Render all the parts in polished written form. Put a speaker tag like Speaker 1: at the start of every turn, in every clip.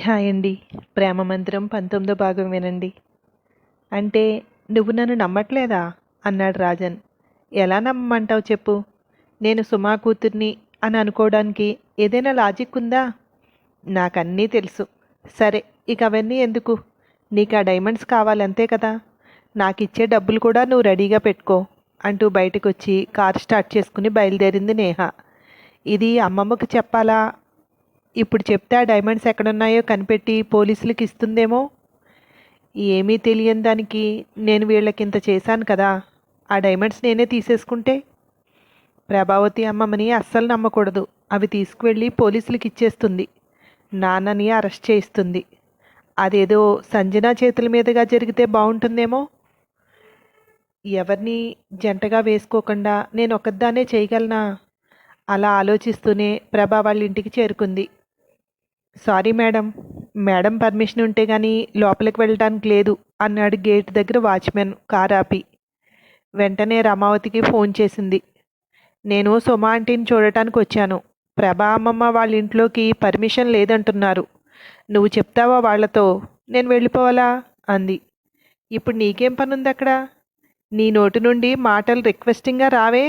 Speaker 1: Hi అండి. ప్రేమ మందిరం 19వ భాగం వినండి. అంటే నువ్వు నన్ను నమ్మట్లేదా అన్నాడు రాజన్. ఎలా నమ్మమంటావు చెప్పు. నేను సుమా కూతుర్ని అని అనుకోవడానికి ఏదైనా లాజిక్ ఉందా? నాకన్నీ తెలుసు. సరే, ఇక అవన్నీ ఎందుకు? నీకు ఆ డైమండ్స్ కావాలంతే కదా. నాకిచ్చే డబ్బులు కూడా నువ్వు రెడీగా పెట్టుకో అంటూ బయటకొచ్చి కార్ స్టార్ట్ చేసుకుని బయలుదేరింది నేహ. ఇది అమ్మమ్మకు చెప్పాలా? ఇప్పుడు చెప్తే ఆ డైమండ్స్ ఎక్కడున్నాయో కనిపెట్టి పోలీసులకి ఇస్తుందేమో. ఏమీ తెలియని దానికి నేను వీళ్ళకింత చేశాను కదా. ఆ డైమండ్స్ నేనే తీసేసుకుంటే? ప్రభావతి అమ్మమ్మని అస్సలు నమ్మకూడదు. అవి తీసుకువెళ్ళి పోలీసులకి ఇచ్చేస్తుంది. నాన్నని అరెస్ట్ చేయిస్తుంది. అదేదో సంజన చేతుల మీదుగా జరిగితే బాగుంటుందేమో. ఎవరిని జంటగా వేసుకోకుండా నేను ఒక్కదాన్నే చేయగలనా? అలా ఆలోచిస్తూనే ప్రభా వాళ్ళ ఇంటికి చేరుకుంది. సారీ మేడం, మేడం పర్మిషన్ ఉంటే కానీ లోపలికి వెళ్ళడానికి లేదు అన్నాడు గేట్ దగ్గర వాచ్మెన్ కార్ ఆపి. వెంటనే రమావతికి ఫోన్ చేసింది. నేను సుమా ఆంటీని చూడటానికి వచ్చాను. ప్రభా అమ్మమ్మ వాళ్ళ ఇంట్లోకి పర్మిషన్ లేదంటున్నారు. నువ్వు చెప్తావా వాళ్లతో? నేను వెళ్ళిపోవాలా అంది. ఇప్పుడు నీకేం పనుంది అక్కడ? నీ నోటి నుండి మాటలు రిక్వెస్టింగ్గా రావే.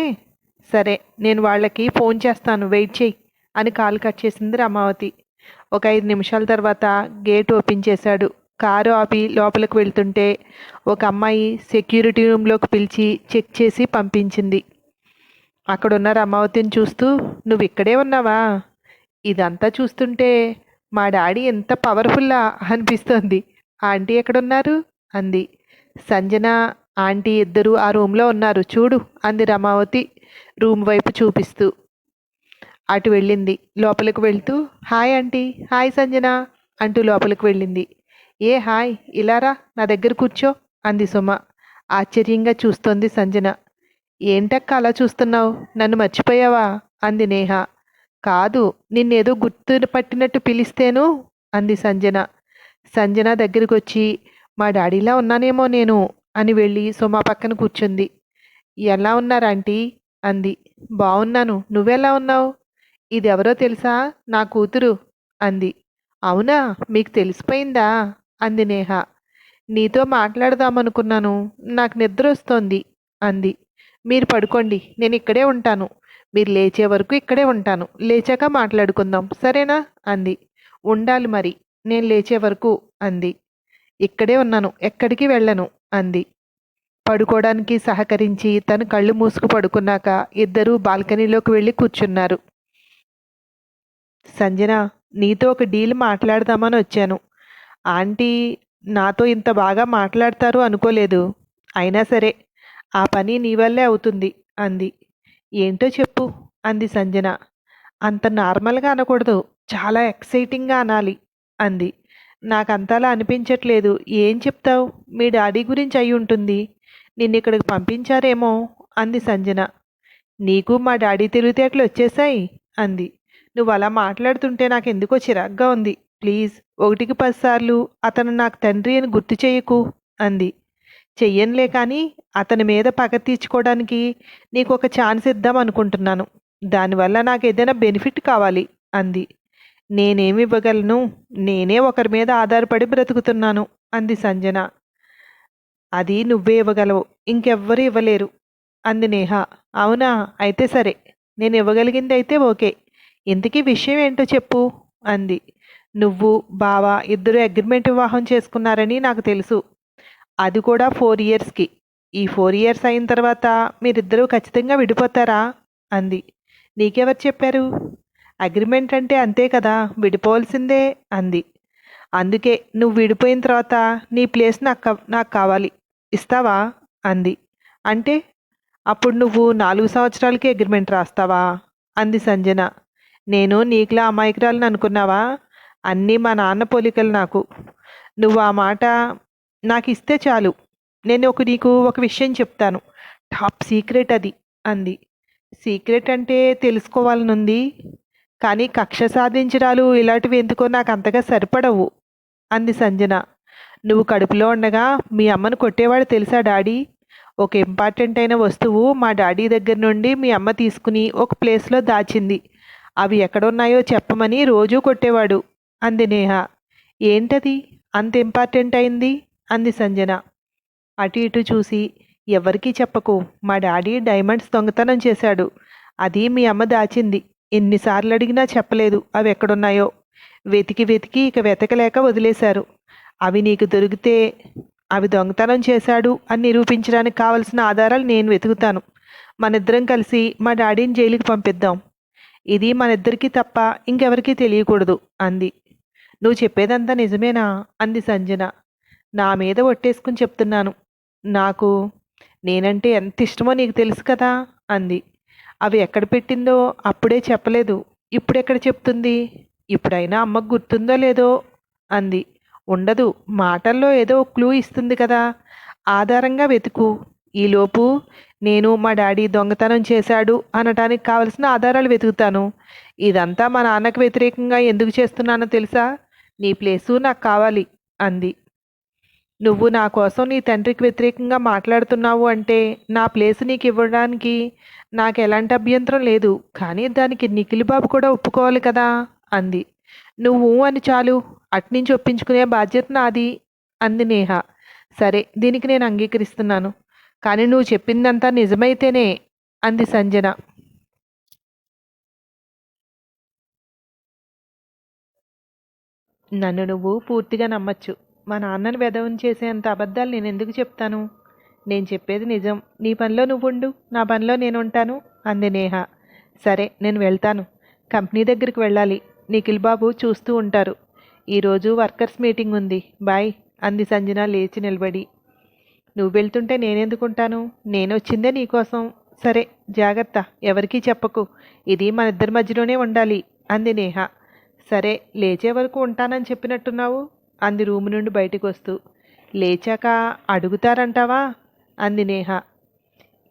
Speaker 1: సరే, నేను వాళ్ళకి ఫోన్ చేస్తాను, వెయిట్ చెయ్యి అని కాల్ కట్ చేసింది రమావతి. ఒక 5 నిమిషాల తర్వాత గేట్ ఓపెన్ చేశాడు. కారు ఆపి లోపలికి వెళ్తుంటే ఒక అమ్మాయి సెక్యూరిటీ రూమ్లోకి పిలిచి చెక్ చేసి పంపించింది. అక్కడున్న రమావతిని చూస్తూ, నువ్వు ఇక్కడే ఉన్నావా? ఇదంతా చూస్తుంటే మా డాడీ ఎంత పవర్ఫుల్లా అనిపిస్తోంది. ఆంటీ ఎక్కడున్నారు అంది. సంజన ఆంటీ ఇద్దరు ఆ రూమ్లో ఉన్నారు చూడు అంది రమావతి రూమ్ వైపు చూపిస్తూ. అటు వెళ్ళింది. లోపలికి వెళ్తూ, హాయ్ ఆంటీ, హాయ్ సంజన అంటూ లోపలికి వెళ్ళింది. ఏ హాయ్, ఇలారా నా దగ్గర కూర్చో అంది సుమ. ఆశ్చర్యంగా చూస్తోంది సంజన. ఏంటక్క అలా చూస్తున్నావు? నన్ను మర్చిపోయావా అంది నేహ. కాదు, నిన్నేదో గుర్తు పట్టినట్టు పిలిస్తేను అంది సంజన. సంజన దగ్గరికి వచ్చి, మా డాడీలా ఉన్నానేమో నేను అని వెళ్ళి సుమ పక్కన కూర్చుంది. ఎలా ఉన్నారాంటీ అంది. బాగున్నాను, నువ్వెలా ఉన్నావు? ఇది ఎవరో తెలుసా? నా కూతురు అంది. అవునా, మీకు తెలిసిపోయిందా అంది నేహ. నీతో మాట్లాడదామనుకున్నాను, నాకు నిద్ర వస్తోంది అంది. మీరు పడుకోండి, నేను ఇక్కడే ఉంటాను. మీరు లేచే వరకు ఇక్కడే ఉంటాను. లేచాక మాట్లాడుకుందాం, సరేనా అంది. ఉండాలి మరి, నేను లేచే వరకు అంది. ఇక్కడే ఉన్నాను, ఎక్కడికి వెళ్ళను అంది. పడుకోవడానికి సహకరించి తను కళ్ళు మూసుకు పడుకున్నాక ఇద్దరూ బాల్కనీలోకి వెళ్ళి కూర్చున్నారు. సంజన, నీతో ఒక డీల్ మాట్లాడదామని వచ్చాను. ఆంటీ నాతో ఇంత బాగా మాట్లాడతారు అనుకోలేదు. అయినా సరే, ఆ పని నీ వల్లే అవుతుంది అంది. ఏంటో చెప్పు అంది సంజన. అంత నార్మల్గా అనకూడదు, చాలా ఎక్సైటింగ్గా అనాలి అంది. నాకంతలా అనిపించట్లేదు. ఏం చెప్తావు? మీ డాడీ గురించి అయి ఉంటుంది. నిన్నిక్కడికి పంపించారేమో అంది సంజన. నీకు మా డాడీ తెలివితేటలు వచ్చేసాయి అంది. నువ్వు అలా మాట్లాడుతుంటే నాకెందుకో చిరాగ్గా ఉంది. ప్లీజ్, 1కి 10 సార్లు అతను నాకు తండ్రి అని గుర్తు చేయకు అంది. చెయ్యనులే, కానీ అతని మీద పగ తీర్చుకోవడానికి నీకు ఒక ఛాన్స్ ఇద్దాం అనుకుంటున్నాను. దానివల్ల నాకు ఏదైనా బెనిఫిట్ కావాలి అంది. నేనేమి ఇవ్వగలను? నేనే ఒకరి మీద ఆధారపడి బ్రతుకుతున్నాను అంది సంజన. అది నువ్వే ఇవ్వగలవు, ఇంకెవ్వరూ ఇవ్వలేరు అంది నేహ. అవునా, అయితే సరే, నేను ఇవ్వగలిగింది అయితే ఓకే. ఇంతకీ విషయం ఏంటో చెప్పు అంది. నువ్వు బావ ఇద్దరు అగ్రిమెంట్ వివాహం చేసుకున్నారని నాకు తెలుసు. అది కూడా 4 ఇయర్స్కి. ఈ 4 ఇయర్స్ అయిన తర్వాత మీరిద్దరూ ఖచ్చితంగా విడిపోతారా అంది. నీకెవరు చెప్పారు? అగ్రిమెంట్ అంటే అంతే కదా, విడిపోవాల్సిందే అంది. అందుకే నువ్వు విడిపోయిన తర్వాత నీ ప్లేస్ నాకు కావాలి, ఇస్తావా అంది. అంటే అప్పుడు నువ్వు 4 సంవత్సరాలకి అగ్రిమెంట్ రాస్తావా అంది సంజన. నేను నీకులా అమాయకురాలని అనుకున్నావా? అన్నీ మా నాన్న పోలికలు నాకు. నువ్వు ఆ మాట నాకు ఇస్తే చాలు. నేను నీకు ఒక విషయం చెప్తాను, టాప్ సీక్రెట్ అది అంది. సీక్రెట్ అంటే తెలుసుకోవాలనుంది, కానీ కక్ష సాధించడాలు ఇలాంటివి ఎందుకో నాకు అంతగా సరిపడవు అంది సంజన. నువ్వు కడుపులో ఉండగా మీ అమ్మను కొట్టేవాడు తెలుసా డాడీ? ఒక ఇంపార్టెంట్ అయిన వస్తువు మా డాడీ దగ్గర నుండి మీ అమ్మ తీసుకుని ఒక ప్లేస్లో దాచింది. అవి ఎక్కడున్నాయో చెప్పమని రోజూ కొట్టేవాడు అంది నేహ. ఏంటది అంత ఇంపార్టెంట్ అయింది అంది సంజన. అటు ఇటు చూసి, ఎవరికీ చెప్పకు, మా డాడీ డైమండ్స్ దొంగతనం చేశాడు. అది మీ అమ్మ దాచింది. ఎన్నిసార్లు అడిగినా చెప్పలేదు అవి ఎక్కడున్నాయో. వెతికి వెతికి ఇక వెతకలేక వదిలేశారు. అవి నీకు దొరికితే అవి దొంగతనం చేశాడు అని నిరూపించడానికి కావలసిన ఆధారాలు నేను వెతుకుతాను. మనిద్దరం కలిసి మా డాడీని జైలుకి పంపిద్దాం. ఇది మనిద్దరికీ తప్ప ఇంకెవరికీ తెలియకూడదు అంది. నువ్వు చెప్పేదంతా నిజమేనా అంది సంజన. నా మీద ఒట్టేసుకుని చెప్తున్నాను. నాకు నేనంటే ఎంత ఇష్టమో నీకు తెలుసు కదా అంది. అవి ఎక్కడ పెట్టిందో అప్పుడే చెప్పలేదు, ఇప్పుడెక్కడ చెప్తుంది? ఇప్పుడైనా అమ్మకు గుర్తుందో లేదో అంది. ఉండదు, మాటల్లో ఏదో క్లూ ఇస్తుంది కదా, ఆధారంగా వెతుకు. ఈలోపు నేను మా డాడీ దొంగతనం చేశాడు అనటానికి కావలసిన ఆధారాలు వెతుకుతాను. ఇదంతా మా నాన్నకు వ్యతిరేకంగా ఎందుకు చేస్తున్నానో తెలుసా? నీ ప్లేసు నాకు కావాలి అంది. నువ్వు నా కోసం నీ తండ్రికి వ్యతిరేకంగా మాట్లాడుతున్నావు అంటే నా ప్లేసు నీకు ఇవ్వడానికి నాకు ఎలాంటి అభ్యంతరం లేదు. కానీ దానికి నిఖిల్ బాబు కూడా ఒప్పుకోవాలి కదా అంది. నువ్వు అని చాలు, అట్నుంచి ఒప్పించుకునే బాధ్యత నాది అంది నేహ. సరే, దీనికి నేను అంగీకరిస్తున్నాను. కానీ నువ్వు చెప్పిందంతా నిజమైతేనే అంది సంజన. నన్ను నువ్వు పూర్తిగా నమ్మచ్చు. మా నాన్నను వెధవని చేసేంత అబద్ధాలు నేను ఎందుకు చెప్తాను? నేను చెప్పేది నిజం. నీ పనిలో నువ్వుండు, నా పనిలో నేను ఉంటాను అంది నేహ. సరే, నేను వెళ్తాను. కంపెనీ దగ్గరికి వెళ్ళాలి. నిఖిల్ బాబు చూస్తూ ఉంటారు. ఈరోజు వర్కర్స్ మీటింగ్ ఉంది. బాయ్ అంది సంజన లేచి నిలబడి. నువ్వు వెళ్తుంటే నేనెందుకుంటాను? నేను వచ్చిందే నీకోసం. సరే, జాగ్రత్త, ఎవరికీ చెప్పకు. ఇది మన ఇద్దరి మధ్యలోనే ఉండాలి అంది నేహ. సరే, లేచే వరకు ఉంటానని చెప్పినట్టున్నావు అంది రూము నుండి బయటికి వస్తూ. లేచాక అడుగుతారంటావా అంది నేహ.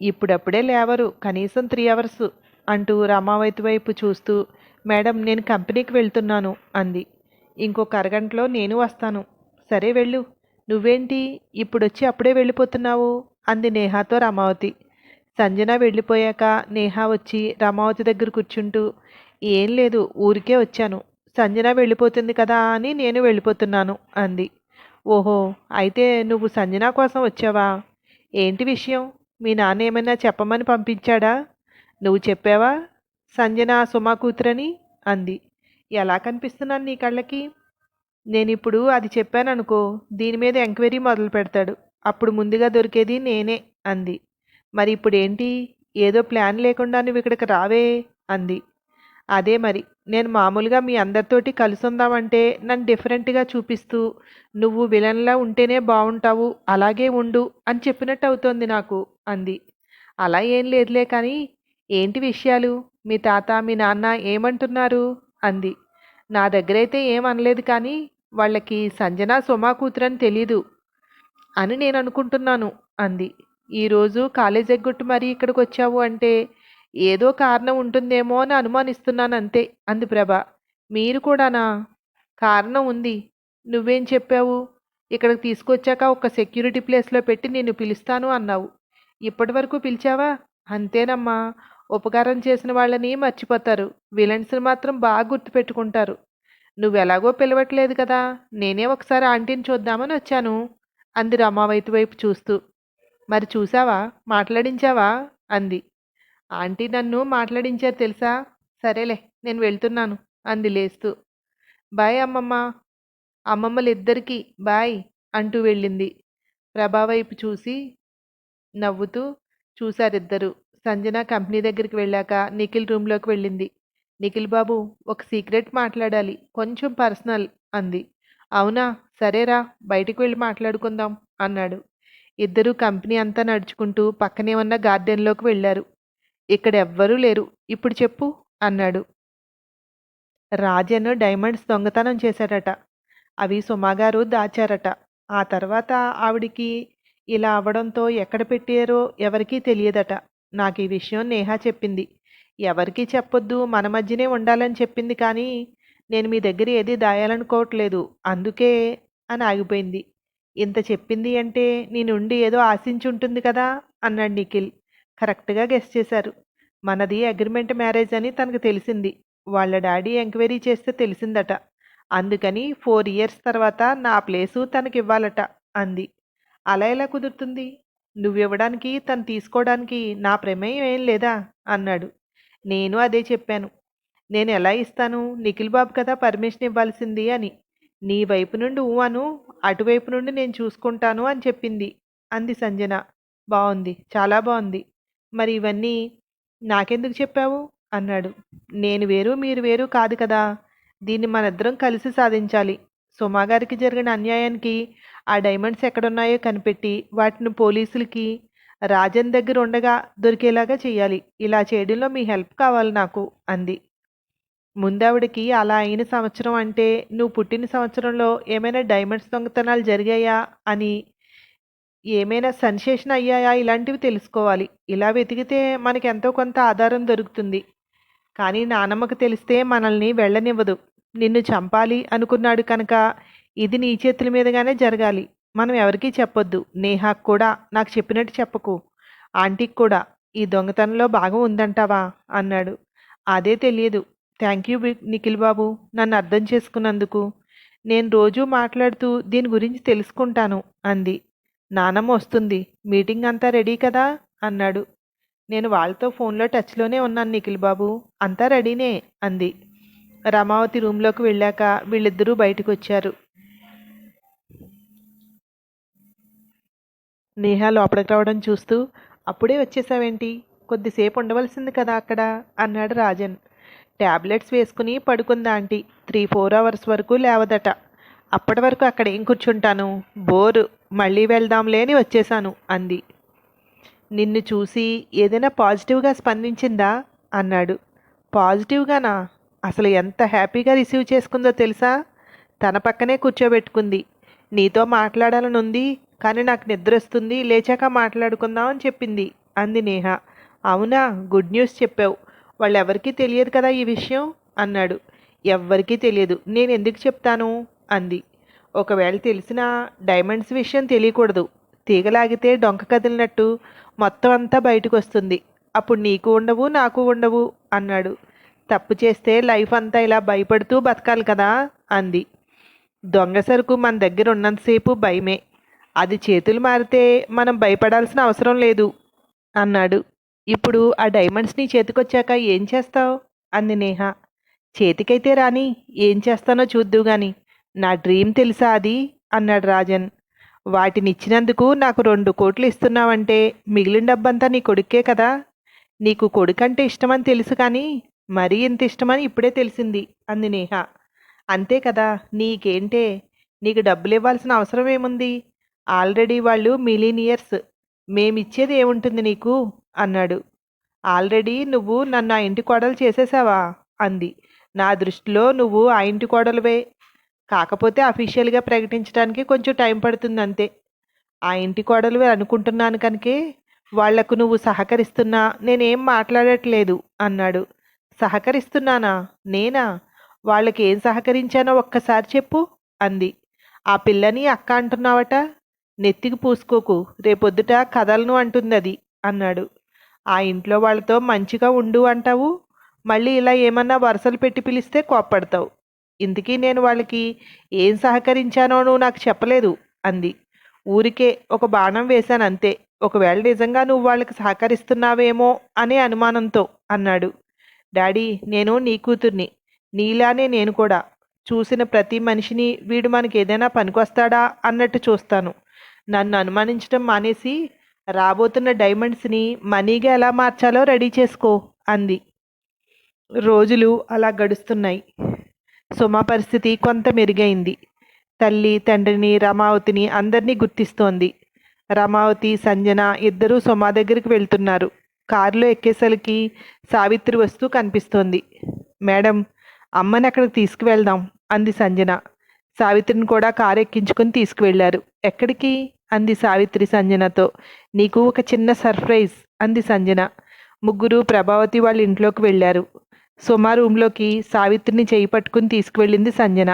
Speaker 1: ఇప్పుడప్పుడే లేవరు, కనీసం 3 అవర్స్ అంటూ రమావతి వైపు చూస్తూ, మేడం నేను కంపెనీకి వెళ్తున్నాను అంది. ఇంకొక అరగంటలో నేను వస్తాను. సరే వెళ్ళు. నువ్వేంటి ఇప్పుడొచ్చి అప్పుడే వెళ్ళిపోతున్నావు అంది నేహాతో రమావతి. సంజన వెళ్ళిపోయాక నేహ వచ్చి రమావతి దగ్గర కూర్చుంటూ, ఏం లేదు, ఊరికే వచ్చాను. సంజన వెళ్ళిపోతుంది కదా అని నేను వెళ్ళిపోతున్నాను అంది. ఓహో, అయితే నువ్వు సంజన కోసం వచ్చావా? ఏంటి విషయం? మీ నాన్న ఏమైనా చెప్పమని పంపించాడా? నువ్వు చెప్పావా సంజన సుమా కూతురని అంది. ఎలా కనిపిస్తున్నాను నీ కళ్ళకి? నేనిప్పుడు అది చెప్పాననుకో, దీని మీద ఎంక్వైరీ మొదలు పెడతాడు. అప్పుడు ముందుగా దొరికేది నేనే అంది. మరి ఇప్పుడేంటి? ఏదో ప్లాన్ లేకుండా నువ్వు ఇక్కడికి రావే అంది. అదే మరి, నేను మామూలుగా మీ అందరితోటి కలిసుందామంటే నన్ను డిఫరెంట్గా చూపిస్తూ, నువ్వు విలన్లా ఉంటేనే బాగుంటావు, అలాగే ఉండు అని చెప్పినట్టు అవుతోంది నాకు అంది. అలా ఏం లేదులే, కానీ ఏంటి విషయాలు? మీ తాత మీ నాన్న ఏమంటున్నారు అంది. నా దగ్గరైతే ఏం అనలేదు, కానీ వాళ్ళకి సంజన సుమా కూతురని తెలీదు అని నేను అనుకుంటున్నాను అంది. ఈరోజు కాలేజ్ ఎగ్గొట్టు మరీ ఇక్కడికి వచ్చావు అంటే ఏదో కారణం ఉంటుందేమో అని అనుమానిస్తున్నాను అంతే అంది ప్రభ. మీరు కూడానా? కారణం ఉంది. నువ్వేం చెప్పావు? ఇక్కడికి తీసుకొచ్చాక ఒక సెక్యూరిటీ ప్లేస్లో పెట్టి నిన్ను పిలుస్తాను అన్నావు. ఇప్పటి వరకు పిలిచావా? అంతేనమ్మా, ఉపకారం చేసిన వాళ్ళని మర్చిపోతారు, విలన్స్ని మాత్రం బాగా గుర్తుపెట్టుకుంటారు. నువ్వెలాగో పిలవట్లేదు కదా, నేనే ఒకసారి ఆంటీని చూద్దామని వచ్చాను అంది రమావతి వైపు చూస్తూ. మరి చూసావా, మాట్లాడించావా అంది. ఆంటీ నన్ను మాట్లాడించారు తెలుసా. సరేలే, నేను వెళ్తున్నాను అంది లేస్తూ. బాయ్ అమ్మమ్మ. అమ్మమ్మలిద్దరికీ బాయ్ అంటూ వెళ్ళింది. ప్రభా వైపు చూసి నవ్వుతూ చూశారిద్దరూ. సంజన కంపెనీ దగ్గరికి వెళ్ళాక నిఖిల్ రూమ్లోకి వెళ్ళింది. నిఖిల్ బాబు, ఒక సీక్రెట్ మాట్లాడాలి, కొంచెం పర్సనల్ అంది. అవునా, సరేరా, బయటికి వెళ్ళి మాట్లాడుకుందాం అన్నాడు. ఇద్దరూ కంపెనీ అంతా నడుచుకుంటూ పక్కనే ఉన్న గార్డెన్లోకి వెళ్ళారు. ఇక్కడ ఎవ్వరూ లేరు, ఇప్పుడు చెప్పు అన్నాడు. రాజన్ డైమండ్స్ దొంగతనం చేశాడట. అవి సుమాగారు దాచారట. ఆ తర్వాత ఆవిడికి ఇలా అవ్వడంతో ఎక్కడ పెట్టారో ఎవరికీ తెలియదట. నాకు ఈ విషయం నేహ చెప్పింది. ఎవరికీ చెప్పొద్దు, మన మధ్యనే ఉండాలని చెప్పింది, కానీ నేను మీ దగ్గర ఏది దాయాలనుకోవట్లేదు, అందుకే అని ఆగిపోయింది. ఇంత చెప్పింది అంటే నీ నుండి ఏదో ఆశించి ఉంటుంది కదా అన్నాడు నిఖిల్. కరెక్ట్గా గెస్ చేశారు. మనది అగ్రిమెంట్ మ్యారేజ్ అని తనకు తెలిసింది. వాళ్ళ డాడీ ఎంక్వైరీ చేస్తే తెలిసిందట. అందుకని 4 ఇయర్స్ తర్వాత నా ప్లేసు తనకివ్వాలట అంది. అలా ఎలా కుదురుతుంది? నువ్వివ్వడానికి తను తీసుకోవడానికి నా ప్రమేయం ఏం లేదా అన్నాడు. నేను అదే చెప్పాను. నేను ఎలా ఇస్తాను? నిఖిల్ బాబు కదా పర్మిషన్ ఇవ్వాల్సింది అని. నీ వైపు నుండి ఊ అను, అటువైపు నుండి నేను చూసుకుంటాను అని చెప్పింది అంది సంజన. బాగుంది, చాలా బాగుంది. మరి ఇవన్నీ నాకెందుకు చెప్పావు అన్నాడు. నేను వేరు మీరు వేరు కాదు కదా, దీన్ని మనిద్దరం కలిసి సాధించాలి. సుమాగారికి జరిగిన అన్యాయానికి ఆ డైమండ్స్ ఎక్కడున్నాయో కనిపెట్టి వాటిని పోలీసులకి రాజన్ దగ్గర ఉండగా దొరికేలాగా చెయ్యాలి. ఇలా చేయడంలో మీ హెల్ప్ కావాలి నాకు అంది. ముందావిడికి అలా అయిన సంవత్సరం అంటే నువ్వు పుట్టిన సంవత్సరంలో ఏమైనా డైమండ్స్ దొంగతనాలు జరిగాయా అని, ఏమైనా సెన్సేషన్ అయ్యాయా ఇలాంటివి తెలుసుకోవాలి. ఇలా వెతికితే మనకి ఎంతో కొంత ఆధారం దొరుకుతుంది. కానీ నానమ్మకు తెలిస్తే మనల్ని వెళ్ళనివ్వదు. నిన్ను చంపాలి అనుకున్నాడు కనుక ఇది నీ చేతుల మీదుగానే జరగాలి. మనం ఎవరికీ చెప్పొద్దు. నేహాకు కూడా నాకు చెప్పినట్టు చెప్పకు. ఆంటీకి కూడా. ఈ దొంగతనంలో భాగం ఉందంటావా అన్నాడు. అదే తెలియదు. థ్యాంక్ యూ నిఖిల్ బాబు, నన్ను అర్థం చేసుకున్నందుకు. నేను రోజూ మాట్లాడుతూ దీని గురించి తెలుసుకుంటాను అంది. నానమ్మ వస్తుంది, మీటింగ్ అంతా రెడీ కదా అన్నాడు. నేను వాళ్ళతో ఫోన్లో టచ్లోనే ఉన్నాను నిఖిల్ బాబు, అంతా రెడీనే అంది. రమావతి రూమ్లోకి వెళ్ళాక వీళ్ళిద్దరూ బయటకు వచ్చారు. నేహ లోపలికి రావడం చూస్తూ, అప్పుడే వచ్చేసావేంటి? కొద్దిసేపు ఉండవలసింది కదా అక్కడ అన్నాడు రాజన్. ట్యాబ్లెట్స్ వేసుకుని పడుకుందా ఆంటీ. 3-4 అవర్స్ వరకు లేవదట. అప్పటి వరకు అక్కడ ఏం కూర్చుంటాను, బోరు. మళ్ళీ వెళ్దాంలే అని వచ్చేశాను అంది. నిన్ను చూసి ఏదైనా పాజిటివ్గా స్పందించిందా అన్నాడు. పాజిటివ్గానా? అసలు ఎంత హ్యాపీగా రిసీవ్ చేసుకుందో తెలుసా? తన పక్కనే కూర్చోబెట్టుకుంది. నీతో మాట్లాడాలనుంది, కానీ నాకు నిద్ర వస్తుంది, లేచాక మాట్లాడుకుందాం అని చెప్పింది అంది నేహ. అవునా, గుడ్ న్యూస్ చెప్పావు. వాళ్ళెవరికీ తెలియదు కదా ఈ విషయం అన్నాడు. ఎవ్వరికీ తెలియదు, నేను ఎందుకు చెప్తాను అంది. ఒకవేళ తెలిసినా డైమండ్స్ విషయం తెలియకూడదు. తీగలాగితే డొంక కదిలినట్టు మొత్తం అంతా బయటకు వస్తుంది. అప్పుడు నీకు ఉండవు, నాకు ఉండవు అన్నాడు. తప్పు చేస్తే లైఫ్ అంతా ఇలా భయపడుతూ బతకాలి కదా అంది. దొంగ సరుకు మన దగ్గర ఉన్నంతసేపు భయమే. అది చేతులు మారితే మనం భయపడాల్సిన అవసరం లేదు అన్నాడు. ఇప్పుడు ఆ డైమండ్స్ నీ చేతికొచ్చాక ఏం చేస్తావు అంది నేహ. చేతికైతే రాని, ఏం చేస్తానో చూద్దు గాని. నా డ్రీమ్ తెలుసా అది అన్నాడు రాజన్. వాటినిచ్చినందుకు నాకు 2 కోట్లు ఇస్తున్నావంటే మిగిలిన డబ్బంతా నీ కొడుక్కే కదా. నీకు కొడుకంటే ఇష్టమని తెలుసు, కానీ మరీ ఇంత ఇష్టమని ఇప్పుడే తెలిసింది అంది నేహ. అంతే కదా, నీకేంటే, నీకు డబ్బులు ఇవ్వాల్సిన అవసరం ఏముంది? ఆల్రెడీ వాళ్ళు మిలీనియర్స్. మేమిచ్చేది ఏముంటుంది నీకు అన్నాడు. ఆల్రెడీ నువ్వు నన్ను ఆ ఇంటి కోడలు చేసేసావా అంది. నా దృష్టిలో నువ్వు ఆ ఇంటి కోడలువే, కాకపోతే అఫీషియల్గా ప్రకటించడానికి కొంచెం టైం పడుతుంది అంతే. ఆ ఇంటి కోడలువే అనుకుంటున్నాను కనుకే వాళ్లకు నువ్వు సహకరిస్తున్నా నేనేం మాట్లాడట్లేదు అన్నాడు. సహకరిస్తున్నానా? నేనా? వాళ్ళకి ఏం సహకరించానో ఒక్కసారి చెప్పు అంది. ఆ పిల్లని అక్క అంటున్నావట, నెత్తికి పూసుకోకు, రేపొద్దుట కదలను అంటుంది అది అన్నాడు. ఆ ఇంట్లో వాళ్ళతో మంచిగా ఉండు అంటావు, మళ్ళీ ఇలా ఏమన్నా వరుసలు పెట్టి పిలిస్తే కోప్పడతావు. ఇంతకీ నేను వాళ్ళకి ఏం సహకరించానో నువ్వు నాకు చెప్పలేదు అంది. ఊరికే ఒక బాణం వేశాను అంతే. ఒకవేళ నిజంగా నువ్వు వాళ్ళకి సహకరిస్తున్నావేమో అనే అనుమానంతో అన్నాడు. డాడీ, నేను నీ కూతుర్ని, నీలానే నేను కూడా. చూసిన ప్రతి మనిషిని వీడు మనకి ఏదైనా పనికొస్తాడా అన్నట్టు చూస్తాను. నన్ను అనుమానించడం మానేసి రాబోతున్న డైమండ్స్ని మనీగా ఎలా మార్చాలో రెడీ చేసుకో అంది. రోజులు అలా గడుస్తున్నాయి. సుమ పరిస్థితి కొంత మెరుగైంది. తల్లి, తండ్రిని, రమావతిని అందరినీ గుర్తిస్తోంది. రమావతి, సంజన ఇద్దరూ సుమ దగ్గరికి వెళ్తున్నారు. కారులో ఎక్కేసరికి సావిత్రి వస్తూ కనిపిస్తోంది. మేడం, అమ్మని అక్కడికి తీసుకువెళ్దాం అంది సంజన. సావిత్రిని కూడా కారు ఎక్కించుకుని తీసుకువెళ్లారు. ఎక్కడికి అంది సావిత్రి సంజనతో. నీకు ఒక చిన్న సర్ప్రైజ్ అంది సంజన. ముగ్గురు ప్రభావతి వాళ్ళ ఇంట్లోకి వెళ్ళారు. సుమ రూంలోకి సావిత్రిని చేయి పట్టుకుని తీసుకువెళ్ళింది సంజన.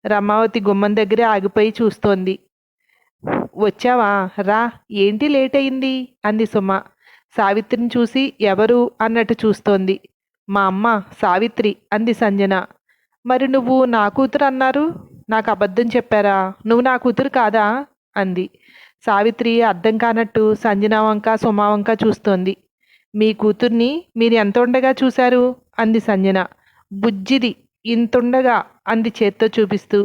Speaker 1: రమావతి గుమ్మం దగ్గరే ఆగిపోయి చూస్తోంది. వచ్చావా, రా, ఏంటి లేట్ అయింది అంది సుమ. సావిత్రిని చూసి ఎవరు అన్నట్టు చూస్తోంది. మా అమ్మ సావిత్రి అంది సంజన. మరి నువ్వు నా కూతురు అన్నారు, నాకు అబద్ధం చెప్పారా? నువ్వు నా కూతురు కాదా అంది. సావిత్రి అర్థం కానట్టు సంజన వంక సుమా వంక చూస్తోంది. మీ కూతుర్ని మీరు ఎంత ఉండగా చూశారు అంది సంజన. బుజ్జిది ఇంతుండగా అంది చేత్తో చూపిస్తూ.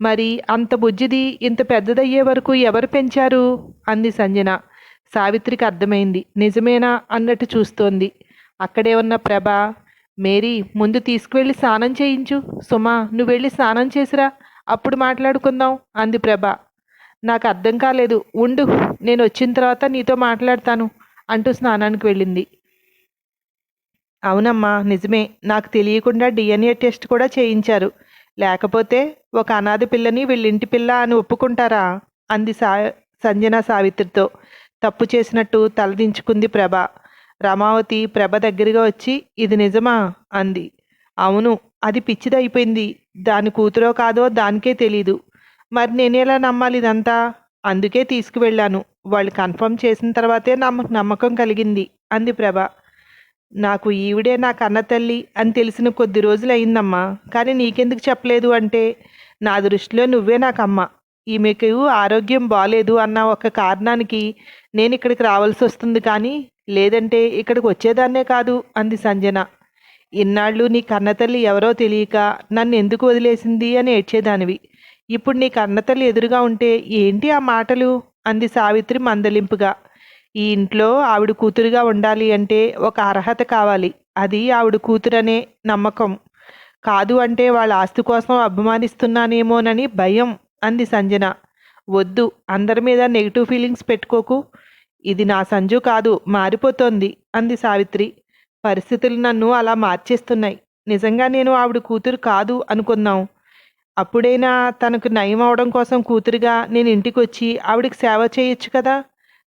Speaker 1: మరి అంత బుజ్జిది ఇంత పెద్దదయ్యే వరకు ఎవరు పెంచారు అంది సంజన. సావిత్రికి అర్థమైంది. నిజమేనా అన్నట్టు చూస్తోంది. అక్కడే ఉన్న ప్రభ, మేరీ ముందు తీసుకువెళ్ళి స్నానం చేయించు. సుమా నువ్వు వెళ్ళి స్నానం చేసిరా, అప్పుడు మాట్లాడుకుందాం అంది ప్రభ. నాకు అర్థం కాలేదు, ఉండు, నేను వచ్చిన తర్వాత నీతో మాట్లాడతాను అంటూ స్నానానికి వెళ్ళింది. అవునమ్మా నిజమే, నాకు తెలియకుండా డిఎన్ఏ టెస్ట్ కూడా చేయించారు. లేకపోతే ఒక అనాథ పిల్లని వీళ్ళింటి పిల్ల అని ఒప్పుకుంటారా అంది సంజన సావిత్రితో. తప్పు చేసినట్టు తలదించుకుంది ప్రభ. రమావతి ప్రభ దగ్గరగా వచ్చి, ఇది నిజమా అంది. అవును, అది పిచ్చిదైపోయింది. దాని కూతురో కాదో దానికే తెలీదు. మరి నేనేలా నమ్మాలి ఇదంతా? అందుకే తీసుకువెళ్ళాను. వాళ్ళు కన్ఫర్మ్ చేసిన తర్వాతే నమ్మకం కలిగింది అంది ప్రభ. నాకు ఈవిడే నా కన్న తల్లి అని తెలిసిన కొద్ది రోజులు అయిందమ్మా. కానీ నీకెందుకు చెప్పలేదు అంటే, నా దృష్టిలో నువ్వే నాకమ్మ. ఈమెకు ఆరోగ్యం బాలేదు అన్న ఒక కారణానికి నేను ఇక్కడికి రావాల్సి వస్తుంది, కానీ లేదంటే ఇక్కడికి వచ్చేదాన్నే కాదు అంది సంజన. ఇన్నాళ్ళు నీ కన్నతల్లి ఎవరో తెలియక నన్ను ఎందుకు వదిలేసింది అని ఏడ్చేదానివి. ఇప్పుడు నీ కన్నతల్లి ఎదురుగా ఉంటే ఏంటి ఆ మాటలు అంది సావిత్రి మందలింపుగా. ఈ ఇంట్లో ఆవిడ కూతురుగా ఉండాలి అంటే ఒక అర్హత కావాలి. అది ఆవిడ కూతురనే నమ్మకం. కాదు అంటే వాళ్ళ ఆస్తి కోసం అభిమానిస్తున్నానేమోనని భయం అంది సంజన. వద్దు, అందరి మీద నెగిటివ్ ఫీలింగ్స్ పెట్టుకోకు. ఇది నా సంజు కాదు, మారిపోతోంది అంది సావిత్రి. పరిస్థితులు నన్ను అలా మార్చేస్తున్నాయి. నిజంగా నేను ఆవిడ కూతురు కాదు అనుకున్నాం. అప్పుడైనా తనకు నయం అవడం కోసం కూతురుగా నేను ఇంటికి వచ్చి ఆవిడకి సేవ చేయొచ్చు కదా.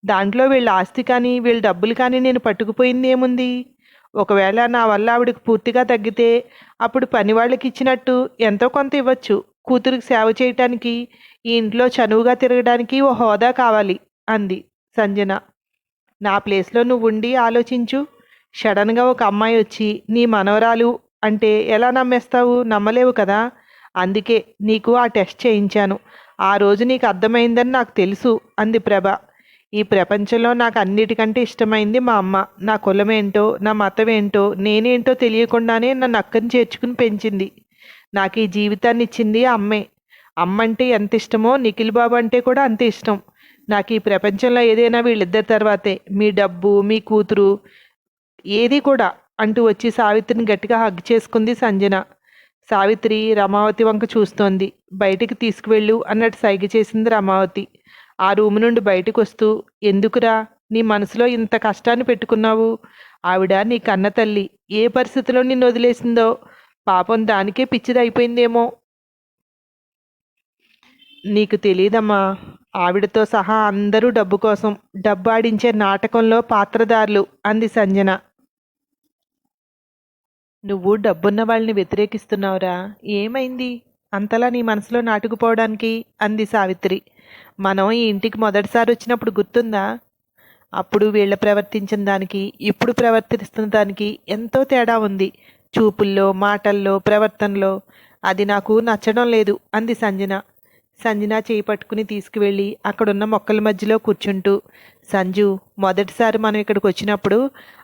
Speaker 1: దాంట్లో వీళ్ళ ఆస్తి కానీ వీళ్ళ డబ్బులు కానీ నేను పట్టుకుపోయింది ఏముంది? ఒకవేళ నా వల్ల ఆవిడకి పూర్తిగా తగ్గితే అప్పుడు పని వాళ్ళకి ఇచ్చినట్టు ఎంతో కొంత ఇవ్వచ్చు. కూతురికి సేవ చేయటానికి, ఈ ఇంట్లో చనువుగా తిరగడానికి ఓ హోదా కావాలి అంది సంజన. నా ప్లేస్లో నువ్వు ఉండి ఆలోచించు. సడన్గా ఒక అమ్మాయి వచ్చి నీ మనవరాలు అంటే ఎలా నమ్మేస్తావు? నమ్మలేవు కదా. అందుకే నీకు ఆ టెస్ట్ చేయించాను. ఆ రోజు నీకు అర్థమైందని నాకు తెలుసు అంది ప్రభ. ఈ ప్రపంచంలో నాకు అన్నిటికంటే ఇష్టమైంది మా అమ్మ. నా కులమేంటో, నా మతం ఏంటో, నేనేంటో తెలియకుండానే నన్ను అక్కని చేర్చుకుని పెంచింది. నాకు ఈ జీవితాన్ని ఇచ్చింది అమ్మే. అమ్మ అంటే ఎంత ఇష్టమో నిఖిల్ బాబు అంటే కూడా అంతే ఇష్టం. నాకు ఈ ప్రపంచంలో ఏదైనా వీళ్ళిద్దరి తర్వాతే. మీ డబ్బు, మీ కూతురు, ఏది కూడా అంటూ వచ్చి సావిత్రిని గట్టిగా హగ్ చేసుకుంది సంజన. సావిత్రి రమావతి వంక చూస్తోంది. బయటికి తీసుకువెళ్ళు అన్నట్టు సైగ చేసింది రమావతి. ఆ రూము నుండి బయటకు వస్తూ, ఎందుకురా నీ మనసులో ఇంత కష్టాన్ని పెట్టుకున్నావు? ఆవిడ నీ కన్న తల్లి. ఏ పరిస్థితిలో నిన్ను వదిలేసిందో. పాపం దానికే పిచ్చిదైపోయిందేమో. నీకు తెలీదమ్మా. ఆవిడతో సహా అందరూ డబ్బు కోసం, డబ్బు ఆడించే నాటకంలో పాత్రదారులు అంది సంజన. నువ్వు డబ్బున్న వాళ్ళని వ్యతిరేకిస్తున్నావురా. ఏమైంది అంతలా నీ మనసులో నాటుకుపోవడానికి అంది సావిత్రి. మనం ఈ ఇంటికి మొదటిసారి వచ్చినప్పుడు గుర్తుందా? అప్పుడు వీళ్ళ ప్రవర్తించిన దానికి ఇప్పుడు ప్రవర్తిస్తున్న దానికి ఎంతో తేడా ఉంది. చూపుల్లో, మాటల్లో, ప్రవర్తనలో. అది నాకు నచ్చడం లేదు అంది సంజన. సంజన చేయి పట్టుకుని తీసుకువెళ్ళి అక్కడున్న మొక్కల మధ్యలో కూర్చుంటూ, సంజు, మొదటిసారి మనం ఇక్కడికి వచ్చినప్పుడు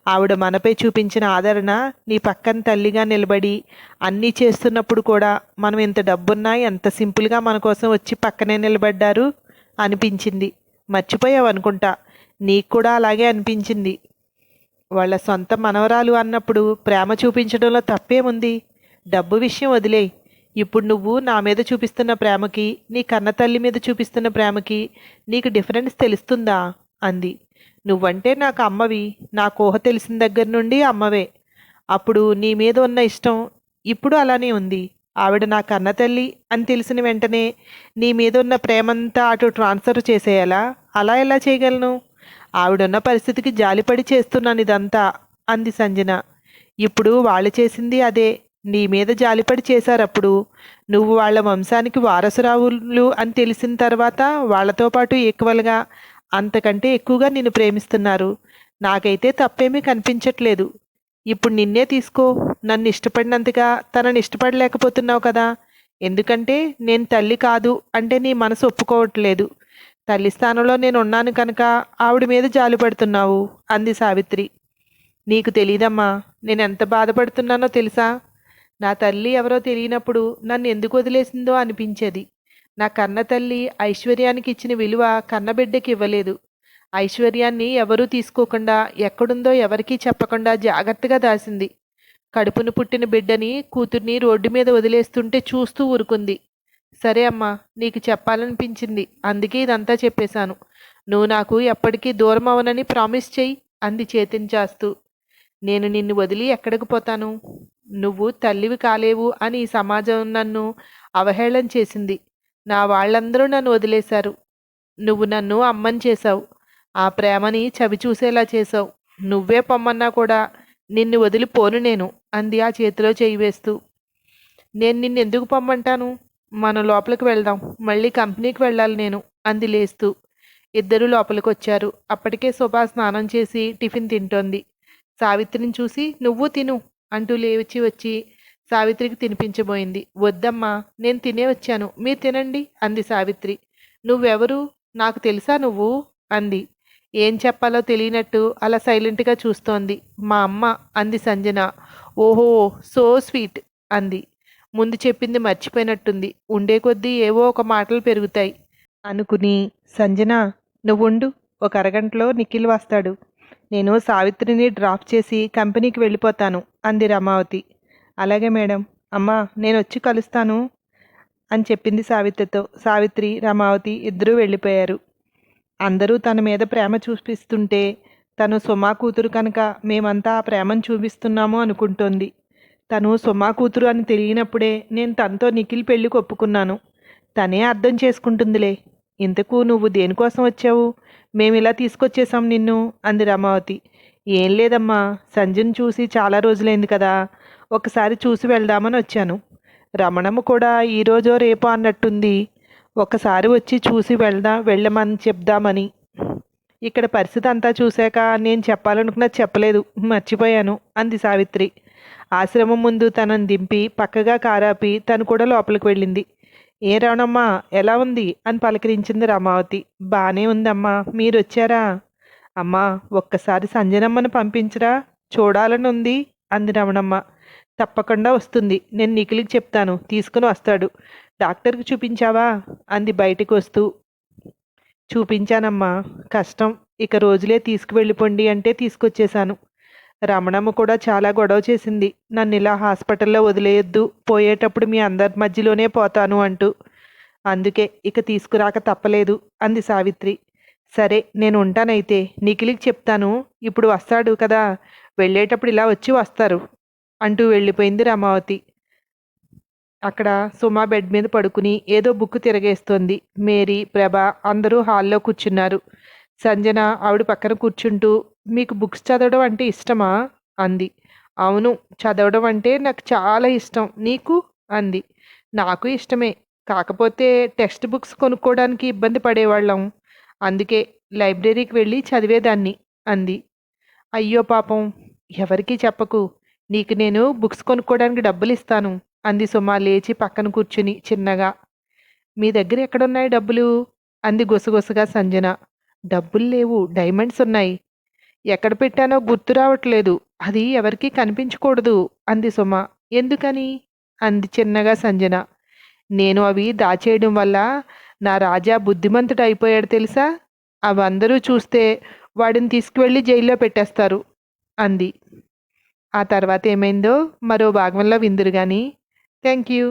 Speaker 1: ఆవిడ మనపై చూపించిన ఆదరణ, నీ పక్కన తల్లిగా నిలబడి అన్నీ చేస్తున్నప్పుడు కూడా మనం ఇంత డబ్బున్నా ఎంత సింపుల్గా మన కోసం వచ్చి పక్కనే నిలబడ్డారు అనిపించింది. మర్చిపోయావు అనుకుంటా. నీకు కూడా అలాగే అనిపించింది. వాళ్ళ సొంత మనవరాలు అన్నప్పుడు ప్రేమ చూపించడంలో తప్పేముంది? డబ్బు విషయం వదిలేయి. ఇప్పుడు నువ్వు నా మీద చూపిస్తున్న ప్రేమకి, నీ కన్న తల్లి మీద చూపిస్తున్న ప్రేమకి నీకు డిఫరెన్స్ తెలుస్తుందా అంది. నువ్వంటే నాకు అమ్మవి. నాకు ఊహ తెలిసిన దగ్గర నుండి అమ్మవే. అప్పుడు నీ మీద ఉన్న ఇష్టం ఇప్పుడు అలానే ఉంది. ఆవిడ నా కన్న తల్లి అని తెలిసిన వెంటనే నీ మీద ఉన్న ప్రేమంతా అటు ట్రాన్స్ఫర్ చేసేయాలా? అలా ఎలా చేయగలను? ఆవిడున్న పరిస్థితికి జాలిపడి చేస్తున్నాను ఇదంతా అంది సంజన. ఇప్పుడు వాళ్ళు చేసింది అదే. నీ మీద జాలిపడి చేశారప్పుడు. నువ్వు వాళ్ళ వంశానికి వారసురావులు అని తెలిసిన తర్వాత వాళ్ళతో పాటు ఈక్వల్గా, అంతకంటే ఎక్కువగా నిన్ను ప్రేమిస్తున్నారు. నాకైతే తప్పేమీ కనిపించట్లేదు. ఇప్పుడు నిన్నే తీసుకో. నన్ను ఇష్టపడినంతగా తనని ఇష్టపడలేకపోతున్నావు కదా. ఎందుకంటే నేను తల్లి కాదు అంటే నీ మనసు ఒప్పుకోవట్లేదు. తల్లి స్థానంలో నేను ఉన్నాను కనుక ఆవిడ మీద జాలి పడుతున్నావు అంది సావిత్రి. నీకు తెలీదమ్మా, నేనెంత బాధపడుతున్నానో తెలుసా. నా తల్లి ఎవరో తెలియనప్పుడు నన్ను ఎందుకు వదిలేసిందో అనిపించేది. నా కన్న తల్లి ఐశ్వర్యానికి ఇచ్చిన విలువ కన్నబిడ్డకి ఇవ్వలేదు. ఐశ్వర్యాన్ని ఎవరూ తీసుకోకుండా ఎక్కడుందో ఎవరికీ చెప్పకుండా జాగ్రత్తగా దాసింది. కడుపును పుట్టిన బిడ్డని కూతుర్ని రోడ్డు మీద వదిలేస్తుంటే చూస్తూ ఊరుకుంది. సరే అమ్మా, నీకు చెప్పాలనిపించింది, అందుకే ఇదంతా చెప్పేశాను. నువ్వు నాకు ఎప్పటికీ దూరం అవనని ప్రామిస్ చెయ్యి అంది చేతిని చేస్తూ. నేను నిన్ను వదిలి ఎక్కడికి పోతాను. నువ్వు తల్లివి కాలేవు అని ఈ సమాజం నన్ను అవహేళన చేసింది. నా వాళ్ళందరూ నన్ను వదిలేశారు. నువ్వు నన్ను అమ్మని చేశావు. ఆ ప్రేమని చవి చూసేలా చేశావు. నువ్వే పొమ్మన్నా కూడా నిన్ను వదిలిపోను నేను అంది ఆ చేతిలో చేయి వేస్తూ. నేను నిన్ను ఎందుకు పొమ్మంటాను. మనం లోపలికి వెళ్దాం, మళ్ళీ కంపెనీకి వెళ్ళాలి నేను అంది లేస్తూ. ఇద్దరూ లోపలికి వచ్చారు. అప్పటికే శోభ స్నానం చేసి టిఫిన్ తింటోంది. సావిత్రిని చూసి నువ్వు తిను అంటూ లేచి వచ్చి సావిత్రికి తినిపించబోయింది. వద్దమ్మా, నేను తినే వచ్చాను, మీరు తినండి అంది సావిత్రి. నువ్వెవరు, నాకు తెలుసా నువ్వు అంది. ఏం చెప్పాలో తెలియనట్టు అలా సైలెంట్గా చూస్తోంది. మా అమ్మ అంది సంజన. ఓహో, సో స్వీట్ అంది. ముందు చెప్పింది మర్చిపోయినట్టుంది. ఉండే కొద్దీ ఏవో ఒక మాటలు పెరుగుతాయి అనుకుని, సంజన నువ్వుండు, ఒక అరగంటలో నిఖిల్ వస్తాడు. నేను సావిత్రిని డ్రాప్ చేసి కంపెనీకి వెళ్ళిపోతాను అంది రమావతి. అలాగే మేడం. అమ్మా, నేను వచ్చి కలుస్తాను అని చెప్పింది సావిత్రితో. సావిత్రి, రమావతి ఇద్దరూ వెళ్ళిపోయారు. అందరూ తన మీద ప్రేమ చూపిస్తుంటే తను సుమా కూతురు కనుక మేమంతా ఆ ప్రేమను చూపిస్తున్నాము అనుకుంటోంది. తను సుమా కూతురు అని తెలియనప్పుడే నేను తనతో నిఖిల్ పెళ్ళికి ఒప్పుకున్నాను. తనే అర్థం చేసుకుంటుందిలే. ఇంతకు నువ్వు దేనికోసం వచ్చావు. మేమిలా తీసుకొచ్చేసాం నిన్ను అంది రమావతి. ఏం లేదమ్మా, సంజయ్ చూసి చాలా రోజులైంది కదా, ఒకసారి చూసి వెళ్దామని వచ్చాను. రమణమ్మ కూడా ఈరోజో రేపో అన్నట్టుంది. ఒకసారి వచ్చి చూసి వెళ్ళమని చెప్దామని. ఇక్కడ పరిస్థితి అంతా చూశాక నేను చెప్పాలనుకున్నది చెప్పలేదు, మర్చిపోయాను అంది సావిత్రి. ఆశ్రమం ముందు తనను దింపి పక్కగా కారాపి తను కూడా లోపలికి వెళ్ళింది. ఏ రావణమ్మా, ఎలా ఉంది అని పలకరించింది రమావతి. బానే ఉందమ్మా, మీరు వచ్చారా. అమ్మా, ఒక్కసారి సంజనమ్మను పంపించరా, చూడాలని ఉంది అంది రమణమ్మ. తప్పకుండా వస్తుంది, నేను నిఖిల్కి చెప్తాను, తీసుకుని వస్తాడు. డాక్టర్కి చూపించావా అంది బయటికి వస్తూ. చూపించానమ్మా, కష్టం, ఇక రోజులే తీసుకువెళ్ళిపోండి అంటే తీసుకొచ్చేశాను. రమణమ్మ కూడా చాలా గొడవ చేసింది, నన్ను ఇలా హాస్పిటల్లో వదిలేయొద్దు, పోయేటప్పుడు మీ అందరి మధ్యలోనే పోతాను అంటూ. అందుకే ఇక తీసుకురాక తప్పలేదు అంది సావిత్రి. సరే, నేను ఉంటానైతే, నిఖిల్కి చెప్తాను, ఇప్పుడు వస్తాడు కదా, వెళ్ళేటప్పుడు ఇలా వచ్చి వస్తారు అంటూ వెళ్ళిపోయింది రమావతి. అక్కడ సుమా బెడ్ మీద పడుకుని ఏదో బుక్ తిరగేస్తోంది. మేరీ, ప్రభ అందరూ హాల్లో కూర్చున్నారు. సంజన ఆవిడ పక్కన కూర్చుంటూ, మీకు బుక్స్ చదవడం అంటే ఇష్టమా అంది. అవును, చదవడం అంటే నాకు చాలా ఇష్టం. నీకు అంది. నాకు ఇష్టమే, కాకపోతే టెక్స్ట్ బుక్స్ కొనుక్కోవడానికి ఇబ్బంది పడేవాళ్ళం, అందుకే లైబ్రరీకి వెళ్ళి చదివేదాన్ని అంది. అయ్యో పాపం, ఎవరికీ చెప్పకు, నీకు నేను బుక్స్ కొనుక్కోవడానికి డబ్బులు ఇస్తాను అంది సుమ లేచి పక్కన కూర్చుని చిన్నగా. మీ దగ్గర ఎక్కడున్నాయి డబ్బులు అంది గుసగుసగా సంజన. డబ్బులు లేవు, డైమండ్స్ ఉన్నాయి. ఎక్కడ పెట్టానో గుర్తు రావట్లేదు, అది ఎవరికీ కనిపించకూడదు అంది సుమ. ఎందుకని అంది చిన్నగా సంజన. నేను అవి దాచేయడం వల్ల నా రాజా బుద్ధిమంతుడు అయిపోయాడు తెలుసా. అవి అందరూ చూస్తే వాడిని తీసుకువెళ్ళి జైల్లో పెట్టేస్తారు అంది. ఆ తర్వాత ఏమైందో మరో భాగంలో విందురు కానీ. Thank you.